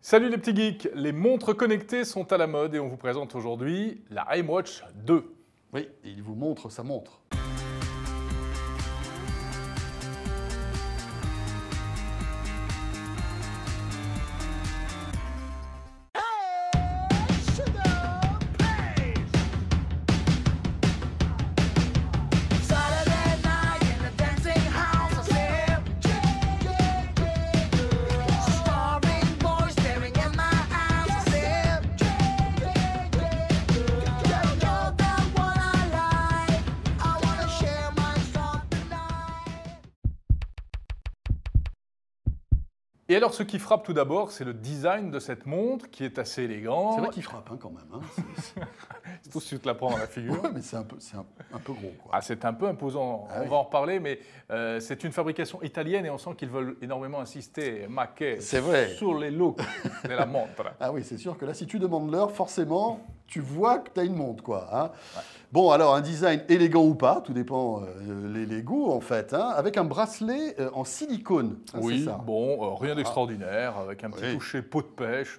Salut les petits geeks, les montres connectées sont à la mode et on vous présente aujourd'hui la iWatch 2. Oui, et il vous montre sa montre. Et alors ce qui frappe tout d'abord, c'est le design de cette montre qui est assez élégant. C'est vrai qu'il frappe quand même. Hein. C'est tout de suite la prendre dans la figure. Ouais, mais c'est un peu gros. Quoi. Ah, c'est un peu imposant, on va en reparler, mais c'est une fabrication italienne et on sent qu'ils veulent énormément insister, marquer sur les looks de la montre. Ah oui, c'est sûr que là, si tu demandes l'heure, forcément, tu vois que tu as une montre. Quoi, hein. Ouais. Bon, alors, un design élégant ou pas, tout dépend les goûts, en fait, hein, avec un bracelet en silicone. Hein, oui, ça. bon, rien d'extraordinaire, avec un petit toucher peau de pêche,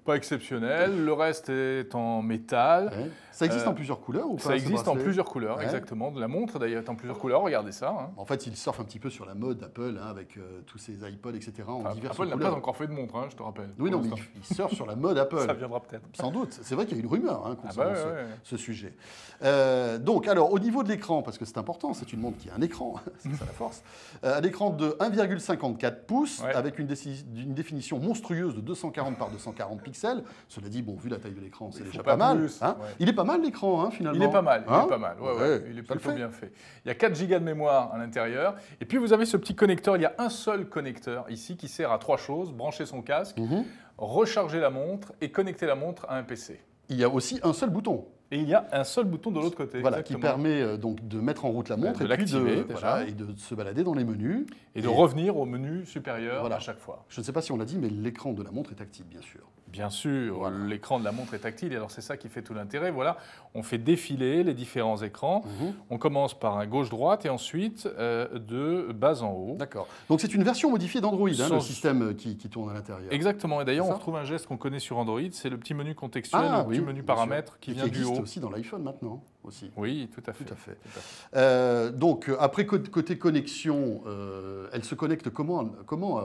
pas exceptionnel. Le reste est en métal. Ouais. Ça existe en plusieurs couleurs ou pas? Ça existe en plusieurs couleurs, exactement. La montre, d'ailleurs, est en plusieurs couleurs, regardez ça. Hein. En fait, ils surfent un petit peu sur la mode d'Apple, hein, avec tous ces iPods, etc. en diverses Apple couleurs. n'a pas encore fait de montre, hein, je te rappelle. Oui, non, mais ils surfent sur la mode Apple. Ça viendra peut-être. Sans doute. C'est vrai qu'il y a une rumeur concernant ce sujet. Donc, alors, au niveau de l'écran, parce que c'est important, c'est une montre qui a un écran, c'est ça la force, un écran de 1,54 pouces, avec une définition monstrueuse de 240 par 240 pixels. Cela dit, bon, vu la taille de l'écran, c'est déjà pas mal. Hein. Il est pas mal l'écran, hein, finalement. Il est pas mal, il est plutôt bien fait. Il y a 4 Go de mémoire à l'intérieur. Et puis, vous avez ce petit connecteur. Il y a un seul connecteur ici qui sert à 3 choses. Brancher son casque, recharger la montre et connecter la montre à un PC. Il y a aussi un seul bouton. Et il y a un seul bouton de l'autre côté. Voilà, qui permet donc de mettre en route la montre et de se balader dans les menus. Et de revenir au menu supérieur à chaque fois. Je ne sais pas si on l'a dit, mais l'écran de la montre est tactile, bien sûr. Bien sûr, l'écran de la montre est tactile, et alors c'est ça qui fait tout l'intérêt. Voilà, on fait défiler les différents écrans. On commence par un gauche-droite et ensuite de bas en haut. D'accord. Donc c'est une version modifiée d'Android, le système qui tourne à l'intérieur. Exactement, et d'ailleurs on retrouve un geste qu'on connaît sur Android, c'est le petit menu contextuel, le petit menu paramètres qui vient du haut. Qui existe aussi dans l'iPhone maintenant. Aussi. Oui, tout à fait. Donc, après, côté connexion, elle se connecte comment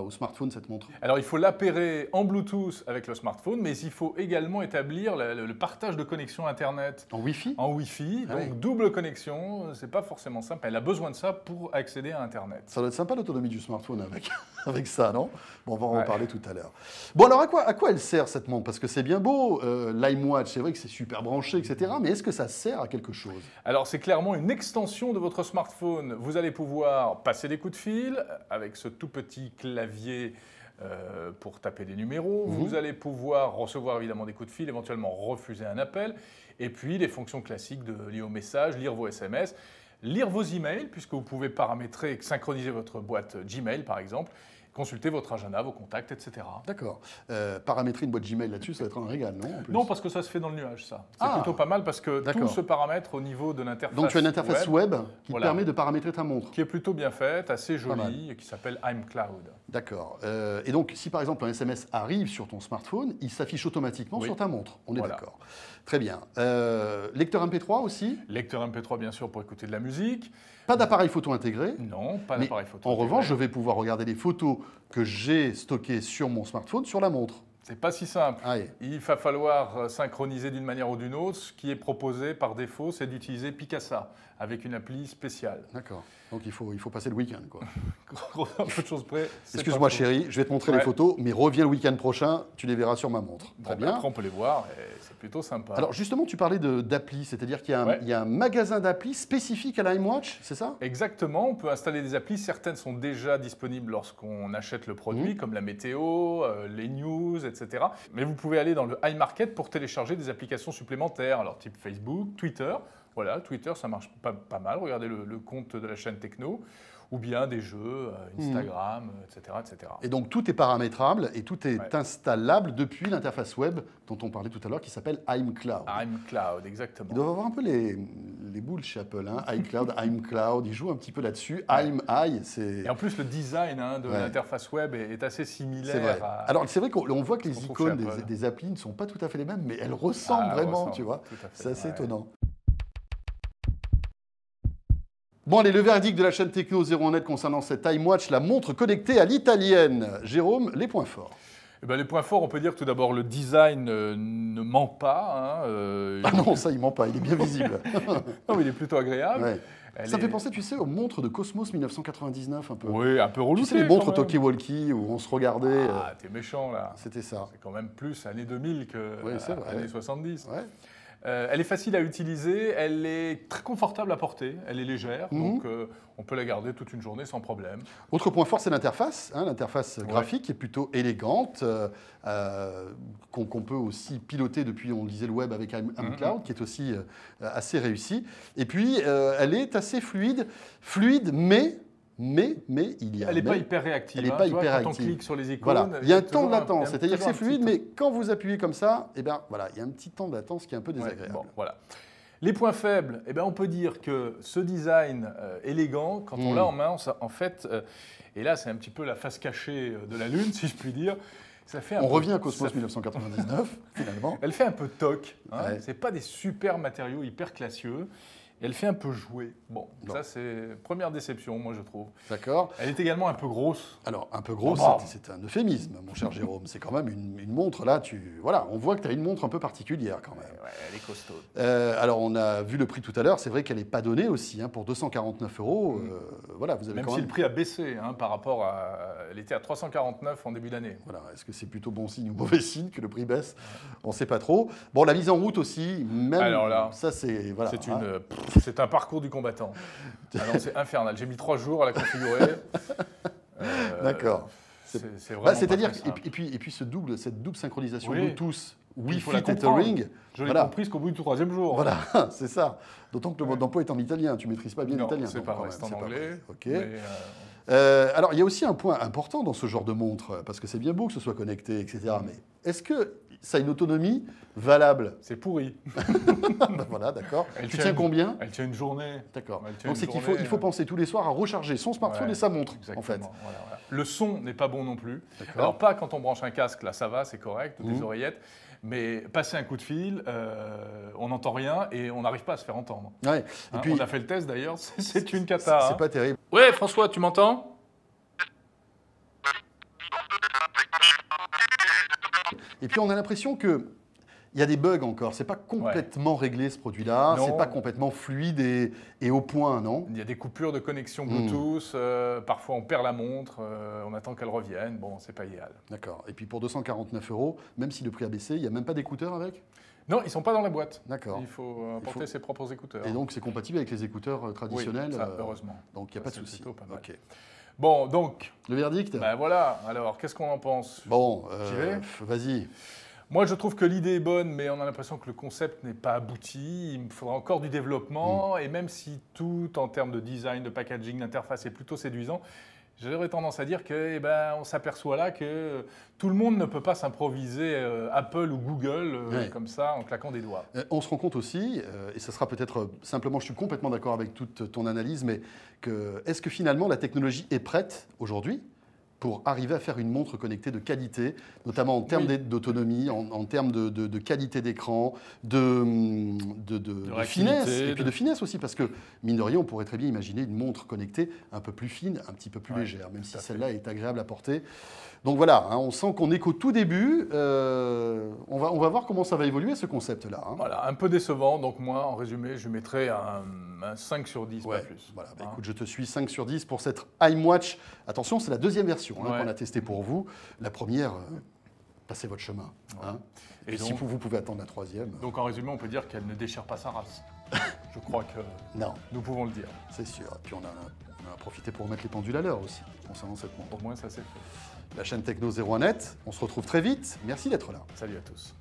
au smartphone, cette montre? Alors, il faut l'appairer en Bluetooth avec le smartphone, mais il faut également établir le partage de connexion Internet. En Wi-Fi? En Wi-Fi, donc double connexion, c'est pas forcément simple. Elle a besoin de ça pour accéder à Internet. Ça doit être sympa l'autonomie du smartphone avec ça, non? Bon, on va en reparler tout à l'heure. Bon, alors, à quoi elle sert, cette montre? Parce que c'est bien beau, l'iWatch, c'est vrai que c'est super branché, etc. Mais est-ce que ça sert à quelque chose? Alors, c'est clairement une extension de votre smartphone. Vous allez pouvoir passer des coups de fil avec ce tout petit clavier pour taper des numéros. Vous allez pouvoir recevoir évidemment des coups de fil, éventuellement refuser un appel. Et puis, les fonctions classiques de lire aux messages, lire vos SMS, lire vos emails, puisque vous pouvez paramétrer et synchroniser votre boîte Gmail, par exemple. Consulter votre agenda, vos contacts, etc. D'accord. Paramétrer une boîte Gmail là-dessus, ça va être un régal, non? Non, parce que ça se fait dans le nuage, ça. C'est plutôt pas mal parce que tout se paramètre au niveau de l'interface. Donc tu as une interface web qui te permet de paramétrer ta montre. Qui est plutôt bien faite, assez jolie, et qui s'appelle iCloud. D'accord. Et donc, si par exemple un SMS arrive sur ton smartphone, il s'affiche automatiquement sur ta montre. On est d'accord. Très bien. Lecteur MP3 aussi? Lecteur MP3, bien sûr, pour écouter de la musique. Pas d'appareil photo intégré? Non, pas d'appareil photo intégré. En revanche, je vais pouvoir regarder les photos que j'ai stockées sur mon smartphone sur la montre. C'est pas si simple. Il va falloir synchroniser d'une manière ou d'une autre. Ce qui est proposé par défaut, c'est d'utiliser Picasa avec une appli spéciale. D'accord. Donc il faut passer le week-end, quoi. Un peu de choses près. Excuse-moi chérie, je vais te montrer les photos, mais reviens le week-end prochain, tu les verras sur ma montre. Très bien. Après on peut les voir et c'est plutôt sympa. Alors justement, tu parlais d'appli, c'est-à-dire qu'il y a un magasin d'applis spécifique à l'iWatch, c'est ça? Exactement, on peut installer des applis. Certaines sont déjà disponibles lorsqu'on achète le produit, comme la météo, les news, etc. Mais vous pouvez aller dans le iMarket pour télécharger des applications supplémentaires, alors type Facebook, Twitter. Voilà, Twitter, ça marche pas mal. Regardez le compte de la chaîne Techno. ou bien des jeux, Instagram, etc., etc. Et donc tout est paramétrable et tout est installable depuis l'interface web dont on parlait tout à l'heure qui s'appelle iMcloud. iMcloud, exactement. Ils doivent avoir un peu les boules chez Apple, hein. iCloud, iMcloud, ils jouent un petit peu là-dessus. c'est... Et en plus, le design de l'interface web est assez similaire. C'est vrai. Alors c'est vrai qu'on voit que les icônes Apple. des applis ne sont pas tout à fait les mêmes, mais elles ressemblent vraiment, tu vois. C'est assez étonnant. Bon, allez, le verdict de la chaîne Techno 01net concernant cette iWatch, la montre connectée à l'italienne. Jérôme, les points forts. Eh ben, les points forts, on peut dire que tout d'abord, le design ne ment pas. Ah non, ça, il ment pas, il est bien visible. Non, mais il est plutôt agréable. Ouais. Ça fait penser, tu sais, aux montres de Cosmos 1999, un peu. Oui, un peu relouté. Tu sais, les montres Talkie-Walkie où on se regardait. Ah, t'es méchant, là. C'était ça. C'est quand même plus années 2000 que années 70. Ouais. Elle est facile à utiliser, elle est très confortable à porter, elle est légère, donc on peut la garder toute une journée sans problème. Autre point fort, c'est l'interface. Hein, l'interface graphique qui est plutôt élégante, qu'on peut aussi piloter depuis, on le disait, le web avec iCloud, qui est aussi assez réussi. Et puis, elle est assez fluide, mais il y a... Elle n'est pas hyper réactive. Elle n'est pas hyper réactive. Quand on clique sur les icônes... Voilà. Il y a un temps de latence, c'est-à-dire que c'est fluide, mais quand vous appuyez comme ça, eh ben, voilà, il y a un petit temps de latence qui est un peu désagréable. Bon, voilà. Les points faibles, eh ben, on peut dire que ce design élégant, quand on l'a en main, en fait, et là c'est un petit peu la face cachée de la Lune, si je puis dire, ça fait on revient à Cosmos 1999, finalement. Elle fait un peu toc, hein, c'est pas des super matériaux hyper classieux. Elle fait un peu jouer. Bon, ça c'est première déception, moi je trouve. D'accord. Elle est également un peu grosse. Alors, un peu grosse, c'est un euphémisme, mon cher Jérôme. C'est quand même une montre, là, voilà, on voit que tu as une montre un peu particulière quand même. Ouais, elle est costaud. Alors, on a vu le prix tout à l'heure, c'est vrai qu'elle n'est pas donnée aussi, hein, pour 249 €. Voilà, vous avez même si le prix a baissé hein, par rapport à... Elle était à 349 en début d'année. Voilà, est-ce que c'est plutôt bon signe ou mauvais signe que le prix baisse? On ne sait pas trop. Bon, la mise en route aussi, même... Alors là, ça c'est... Voilà, c'est un parcours du combattant. C'est infernal. J'ai mis 3 jours à la configurer. D'accord. C'est vraiment c'est-à-dire et puis cette double synchronisation Bluetooth, Wi-Fi tethering. Je l'ai comprise qu'au bout du 3e jour. Voilà, c'est ça. D'autant que le mode d'emploi est en italien. Tu ne maîtrises pas bien l'italien. C'est pas vrai, c'est en anglais. Ok. Alors, il y a aussi un point important dans ce genre de montre, parce que c'est bien beau que ce soit connecté, etc. Mais est-ce que ça a une autonomie valable? C'est pourri. Voilà, d'accord. Tu tiens combien? Elle tient une journée. D'accord. Donc c'est qu'il faut penser tous les soirs à recharger son smartphone et sa montre, en fait. Voilà. Le son n'est pas bon non plus. Alors pas quand on branche un casque, là ça va, c'est correct, ou des oreillettes. Mais passer un coup de fil, on n'entend rien et on n'arrive pas à se faire entendre. Ouais. Et puis, on a fait le test d'ailleurs, c'est une cata. C'est pas terrible. Ouais, François, tu m'entends? Et puis on a l'impression que il y a des bugs encore. C'est pas complètement réglé ce produit-là. C'est pas complètement fluide et au point, non? Il y a des coupures de connexion Bluetooth. Parfois on perd la montre. On attend qu'elle revienne. Bon, c'est pas idéal. D'accord. Et puis pour 249 €, même si le prix a baissé, il n'y a même pas d'écouteurs avec? Non, ils sont pas dans la boîte. D'accord. Il faut apporter ses propres écouteurs. Et donc c'est compatible avec les écouteurs traditionnels. Oui, ça, heureusement. Donc il n'y a pas de souci. Ok. Bon, donc. Le verdict? Ben voilà. Alors, qu'est-ce qu'on en pense? Bon, vas-y. Moi, je trouve que l'idée est bonne, mais on a l'impression que le concept n'est pas abouti. Il me faudra encore du développement. Et même si tout, en termes de design, de packaging, d'interface, est plutôt séduisant, j'aurais tendance à dire que, on s'aperçoit là que tout le monde ne peut pas s'improviser Apple ou Google comme ça en claquant des doigts. On se rend compte aussi, et ça sera peut-être simplement, je suis complètement d'accord avec toute ton analyse, mais est-ce que finalement la technologie est prête aujourd'hui pour arriver à faire une montre connectée de qualité, notamment en termes d'autonomie, en termes de qualité d'écran, de finesse, et puis de finesse aussi, parce que, mine de rien, on pourrait très bien imaginer une montre connectée un peu plus fine, un petit peu plus légère, même si celle-là est agréable à porter. Donc voilà, hein, on sent qu'on est qu'au tout début. On va voir comment ça va évoluer, ce concept-là. Hein. Voilà, un peu décevant. Donc moi, en résumé, je mettrais un 5 sur 10, pas plus. Voilà, écoute, je te suis 5 sur 10 pour cette iWatch. Attention, c'est la deuxième version qu'on a testée pour vous. La première, passez votre chemin. Hein. Et puis, donc, si vous pouvez attendre la troisième. Donc en résumé, on peut dire qu'elle ne déchire pas sa race. Je crois que nous pouvons le dire. C'est sûr. Et puis on a profité pour remettre les pendules à l'heure aussi, concernant cette montre. Au moins, ça c'est fait. La chaîne Techno 01net, on se retrouve très vite. Merci d'être là. Salut à tous.